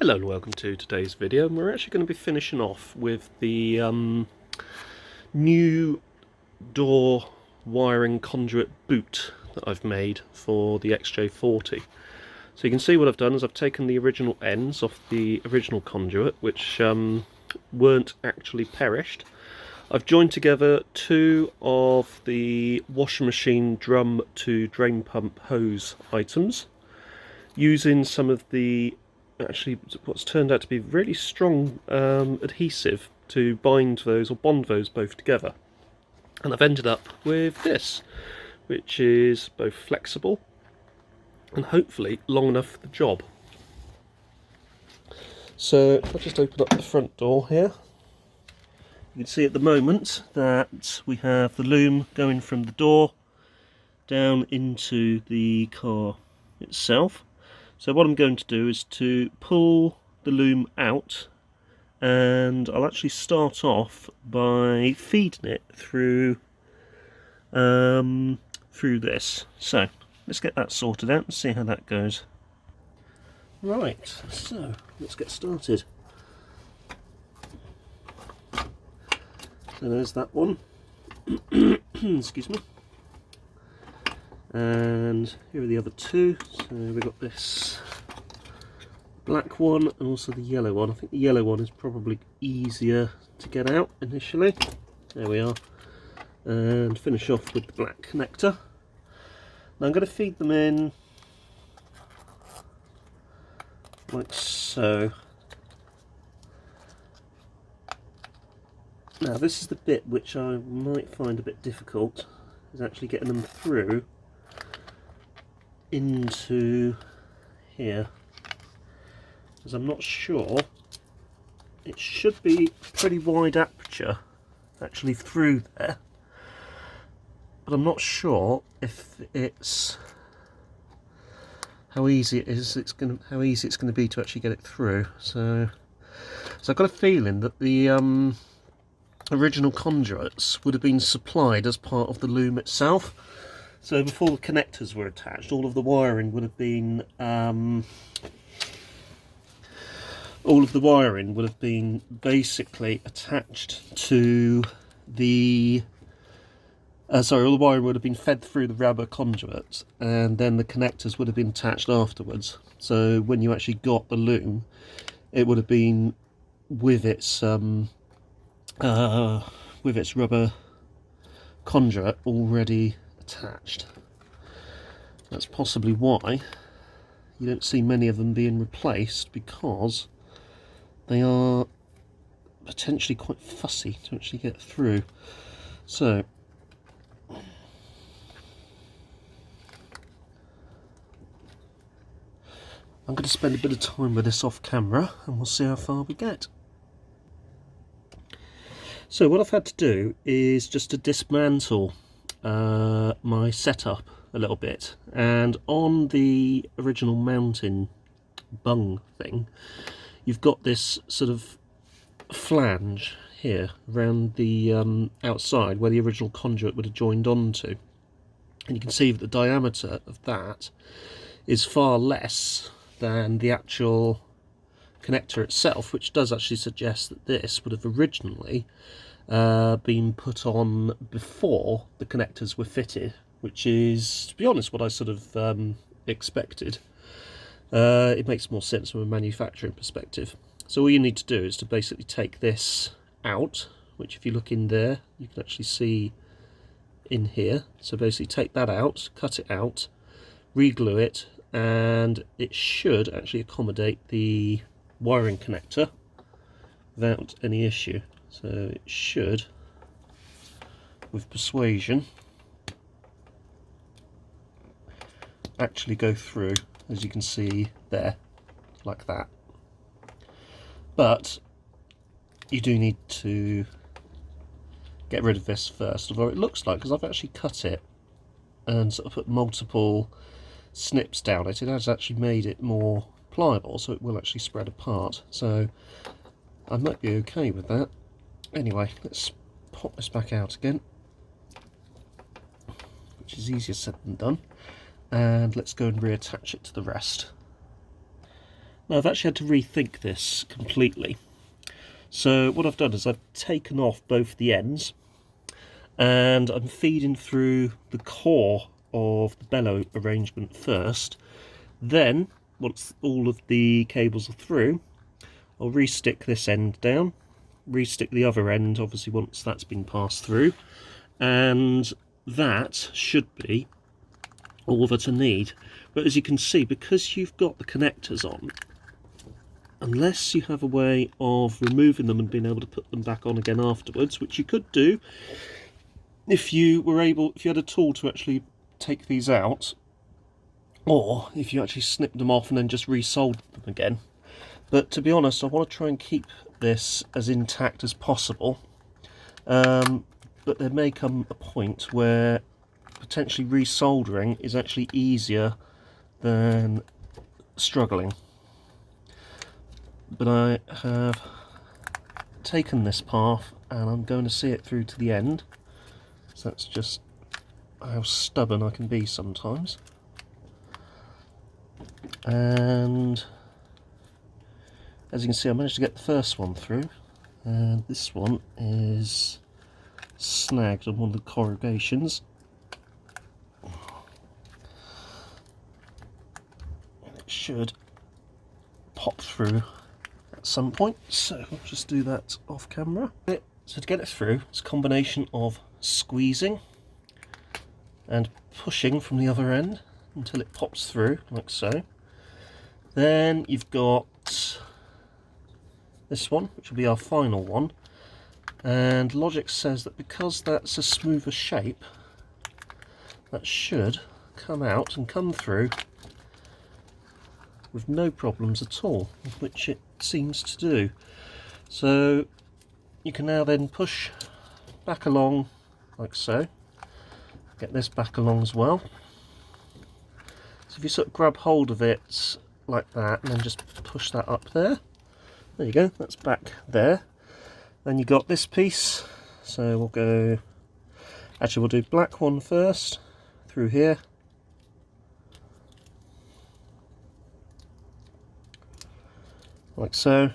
Hello and welcome to today's video, and we're actually going to be finishing off with the new door wiring conduit boot that I've made for the XJ40. So you can see what I've done is I've taken the original ends off the original conduit, which weren't actually perished. I've joined together two of the washing machine drum to drain pump hose items using some of the actually what's turned out to be really strong adhesive to bind those or bond those both together, and I've ended up with this, which is both flexible and hopefully long enough for the job. So if I just open up the front door here, you can see at the moment that we have the loom going from the door down into the car itself. So what I'm going to do is to pull the loom out, and I'll actually start off by feeding it through this. So let's get that sorted out and see how that goes. Right, so let's get started. So there's that one. Excuse me. And here are the other two. So we've got this black one and also the yellow one. I think the yellow one is probably easier to get out initially. There we are. And finish off with the black connector. Now I'm going to feed them in like so. Now this is the bit which I might find a bit difficult, is actually getting them through into here, as I'm not sure. It should be pretty wide aperture actually through there, but I'm not sure if it's how easy it's going to be to actually get it through. So I've got a feeling that the original conduits would have been supplied as part of the loom itself. So before the connectors were attached, all of the wiring would have been basically attached to the all the wiring would have been fed through the rubber conduits, and then the connectors would have been attached afterwards. So when you actually got the loom, it would have been with its rubber conduit already attached. That's possibly why you don't see many of them being replaced, because they are potentially quite fussy to actually get through. So I'm going to spend a bit of time with this off camera and we'll see how far we get. So what I've had to do is just to dismantle my setup a little bit, and on the original mounting bung thing you've got this sort of flange here around the outside where the original conduit would have joined onto, and you can see that the diameter of that is far less than the actual connector itself, which does actually suggest that this would have originally been put on before the connectors were fitted, which is, to be honest, what I sort of expected. It makes more sense from a manufacturing perspective. So all you need to do is to basically take this out, which if you look in there you can actually see in here. So basically take that out, cut it out, re-glue it, and it should actually accommodate the wiring connector without any issue. So it should, with persuasion, actually go through, as you can see there, like that. But you do need to get rid of this first, although it looks like, because I've actually cut it and sort of put multiple snips down it, it has actually made it more pliable, so it will actually spread apart. So I might be okay with that. Anyway, let's pop this back out again, which is easier said than done, and let's go and reattach it to the rest. Now I've actually had to rethink this completely. So what I've done is I've taken off both the ends and I'm feeding through the core of the bellow arrangement first. Then, once all of the cables are through, I'll re-stick this end down, re-stick the other end, obviously once that's been passed through, and that should be all that I need. But as you can see, because you've got the connectors on, unless you have a way of removing them and being able to put them back on again afterwards, which you could do if you had a tool to actually take these out, or if you actually snipped them off and then just resoldered them again. But to be honest, I want to try and keep this as intact as possible. But there may come a point where potentially resoldering is actually easier than struggling. But I have taken this path and I'm going to see it through to the end. So that's just how stubborn I can be sometimes. And as you can see, I managed to get the first one through, and this one is snagged on one of the corrugations. And it should pop through at some point, so we'll just do that off camera. So to get it through, it's a combination of squeezing and pushing from the other end until it pops through, like so. Then you've got this one, which will be our final one, and logic says that because that's a smoother shape, that should come out and come through with no problems at all, which it seems to do. So you can now then push back along like so, get this back along as well. So if you sort of grab hold of it like that and then just push that up there, there you go, that's back there. Then you got this piece, so we'll do black one first through here, like so.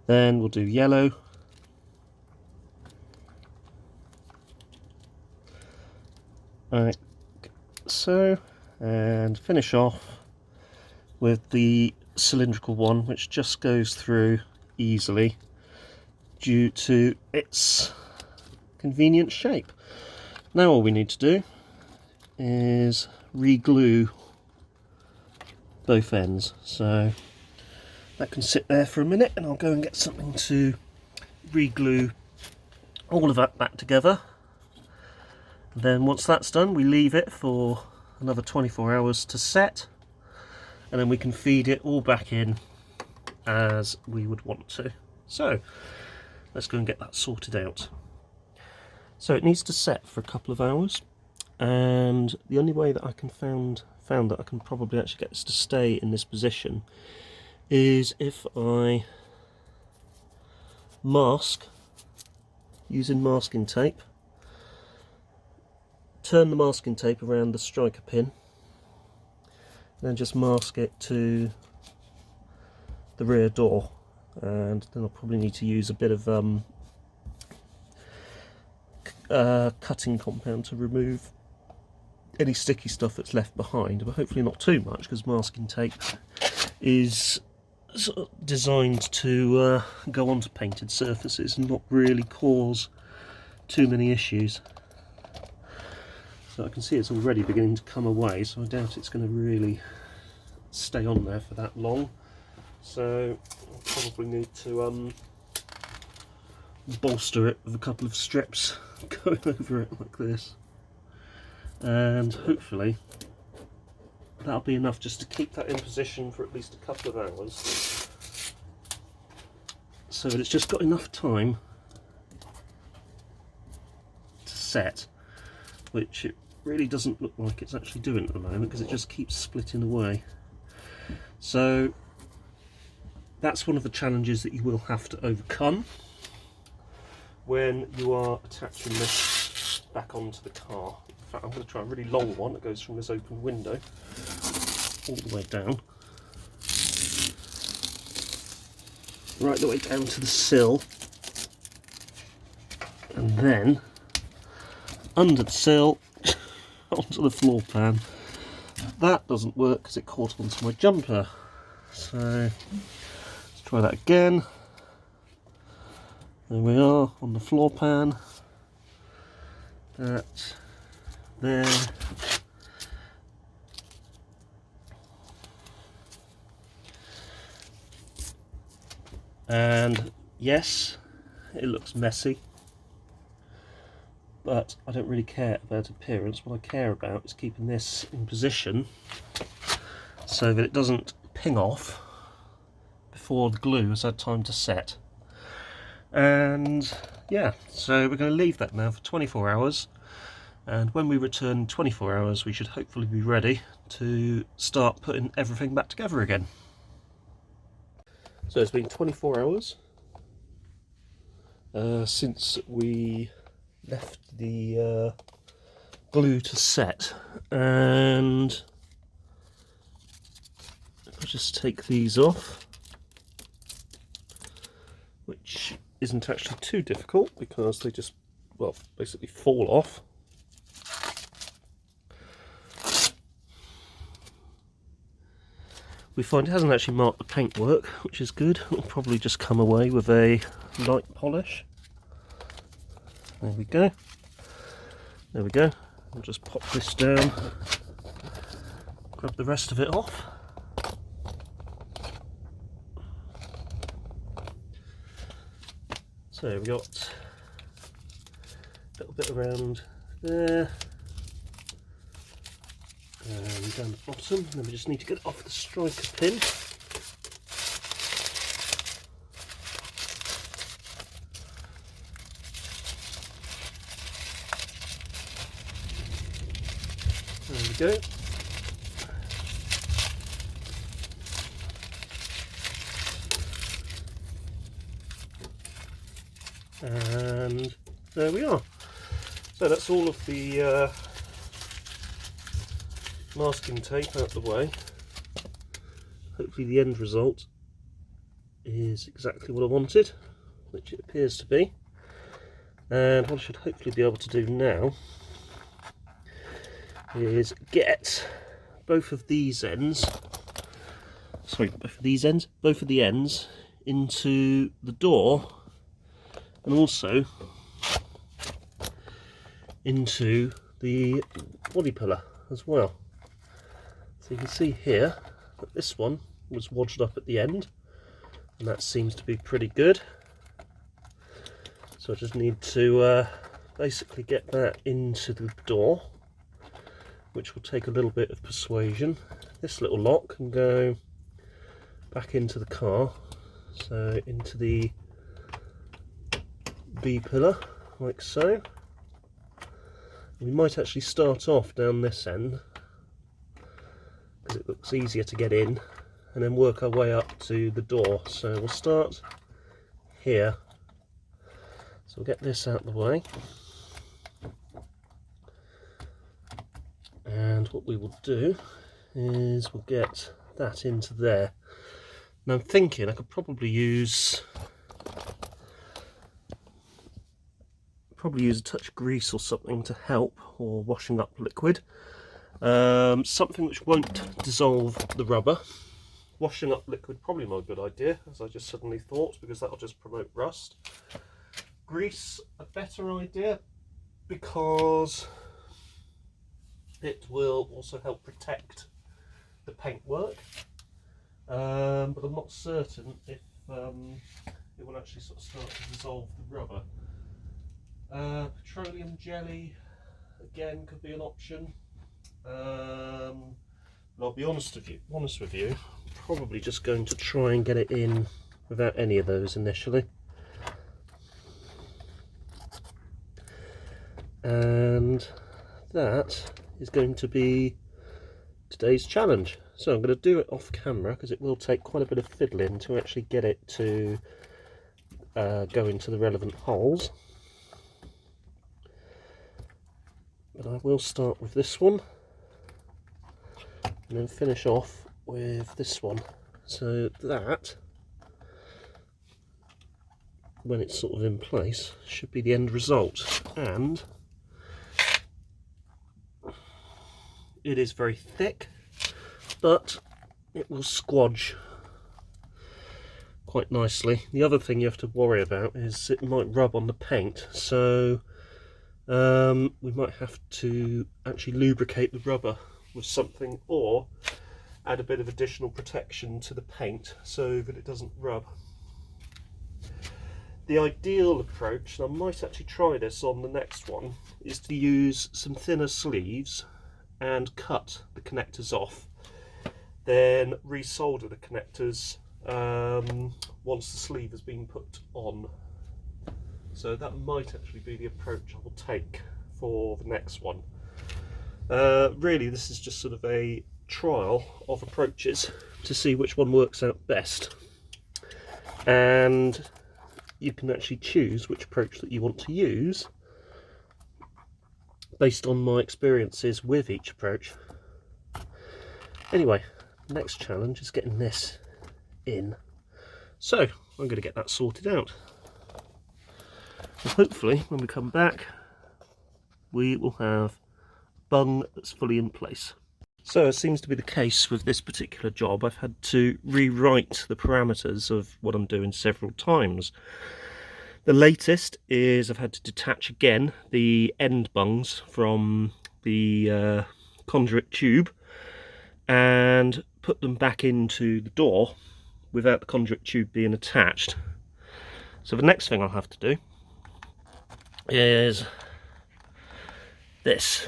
Then we'll do yellow, like so, and finish off with the cylindrical one, which just goes through easily due to its convenient shape. Now all we need to do is re-glue both ends, so that can sit there for a minute and I'll go and get something to re-glue all of that back together. Then once that's done, we leave it for another 24 hours to set, and then we can feed it all back in as we would want to. So let's go and get that sorted out. So it needs to set for a couple of hours, and the only way that I can found that I can probably actually get this to stay in this position is if I mask using masking tape, turn the masking tape around the striker pin, and then just mask it to the rear door, and then I'll probably need to use a bit of cutting compound to remove any sticky stuff that's left behind, but hopefully not too much, because masking tape is sort of designed to go onto painted surfaces and not really cause too many issues. So I can see it's already beginning to come away, so I doubt it's going to really stay on there for that long. So I'll probably need to bolster it with a couple of strips going over it like this, and hopefully that'll be enough just to keep that in position for at least a couple of hours, so that it's just got enough time to set, which it really doesn't look like it's actually doing at the moment because it just keeps splitting away. So that's one of the challenges that you will have to overcome when you are attaching this back onto the car. In fact, I'm going to try a really long one that goes from this open window all the way down. right the way down to the sill, and then under the sill onto the floor pan. That doesn't work because it caught onto my jumper. So let's try that again. There we are on the floor pan. That there. And yes, it looks messy, but I don't really care about appearance. What I care about is keeping this in position so that it doesn't ping off before the glue has had time to set. And yeah, so we're going to leave that now for 24 hours, and when we return in 24 hours we should hopefully be ready to start putting everything back together again. So it's been 24 hours since we left the glue to set, and I'll just take these off, which isn't actually too difficult because they just, well, basically fall off. We find it hasn't actually marked the paintwork, which is good. It'll probably just come away with a light polish. There we go. There we go. I'll just pop this down, grab the rest of it off. So we've got a little bit around there, and down the bottom, and then we just need to get off the striker pin. There we go. And there we are. So that's all of the masking tape out the way. Hopefully the end result is exactly what I wanted, which it appears to be. And what I should hopefully be able to do now is get both of these ends, both of the ends into the door, and also into the body pillar as well. So you can see here that this one was wodged up at the end, and that seems to be pretty good. So I just need to basically get that into the door, which will take a little bit of persuasion. This little lock can go back into the car, so into the B pillar, like so. We might actually start off down this end, because it looks easier to get in, and then work our way up to the door. So we'll start here. So we'll get this out of the way. And what we will do is we'll get that into there. Now I'm thinking I could probably use a touch of grease or something to help, or washing up liquid. Something which won't dissolve the rubber. Washing up liquid probably not a good idea, as I just suddenly thought, because that'll just promote rust. Grease a better idea, because it will also help protect the paintwork, but I'm not certain if it will actually sort of start to dissolve the rubber. Petroleum jelly again could be an option, but I'll be honest with you, I'm probably just going to try and get it in without any of those initially. And that is going to be today's challenge. So I'm going to do it off camera, because it will take quite a bit of fiddling to actually get it to go into the relevant holes. But I will start with this one, and then finish off with this one. So that when it's sort of in place, should be the end result. And it is very thick, but it will squodge quite nicely. The other thing you have to worry about is it might rub on the paint, so we might have to actually lubricate the rubber with something, or add a bit of additional protection to the paint so that it doesn't rub. The ideal approach, and I might actually try this on the next one, is to use some thinner sleeves and cut the connectors off, then resolder the connectors once the sleeve has been put on. So that might actually be the approach I will take for the next one. Really, this is just sort of a trial of approaches to see which one works out best, and you can actually choose which approach that you want to use based on my experiences with each approach. Anyway, the next challenge is getting this in, so I'm going to get that sorted out, and hopefully when we come back we will have a bung that's fully in place. So as seems to be the case with this particular job, I've had to rewrite the parameters of what I'm doing several times. The latest is I've had to detach again the end bungs from the conduit tube and put them back into the door without the conduit tube being attached. So the next thing I'll have to do is this.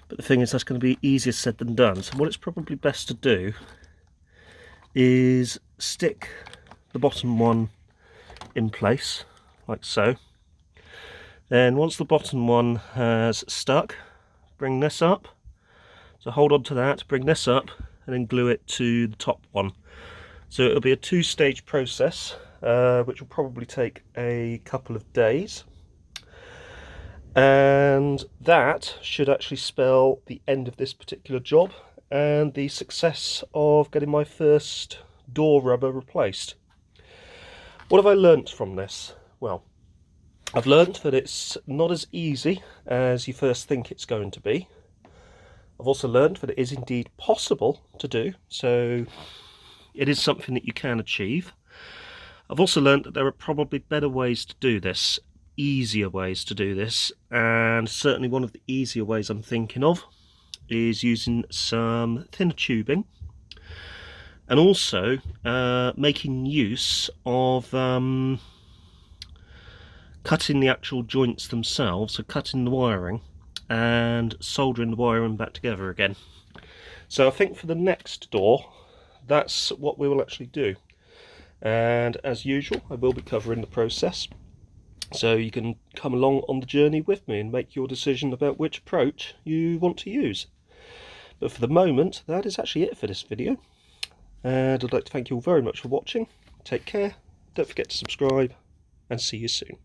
But the thing is, that's going to be easier said than done. So what it's probably best to do is stick the bottom one in place, like so. Then once the bottom one has stuck, bring this up. So hold on to that, bring this up, and then glue it to the top one. So it'll be a two-stage process, which will probably take a couple of days. And that should actually spell the end of this particular job and the success of getting my first door rubber replaced. What have I learnt from this? Well, I've learnt that it's not as easy as you first think it's going to be. I've also learnt that it is indeed possible to do, so it is something that you can achieve. I've also learnt that there are probably better ways to do this, easier ways to do this, and certainly one of the easier ways I'm thinking of is using some thinner tubing, and also making use of cutting the actual joints themselves, so cutting the wiring and soldering the wiring back together again. So I think for the next door that's what we will actually do, and as usual I will be covering the process, so you can come along on the journey with me and make your decision about which approach you want to use. But for the moment, that is actually it for this video. And I'd like to thank you all very much for watching. Take care, don't forget to subscribe, and see you soon.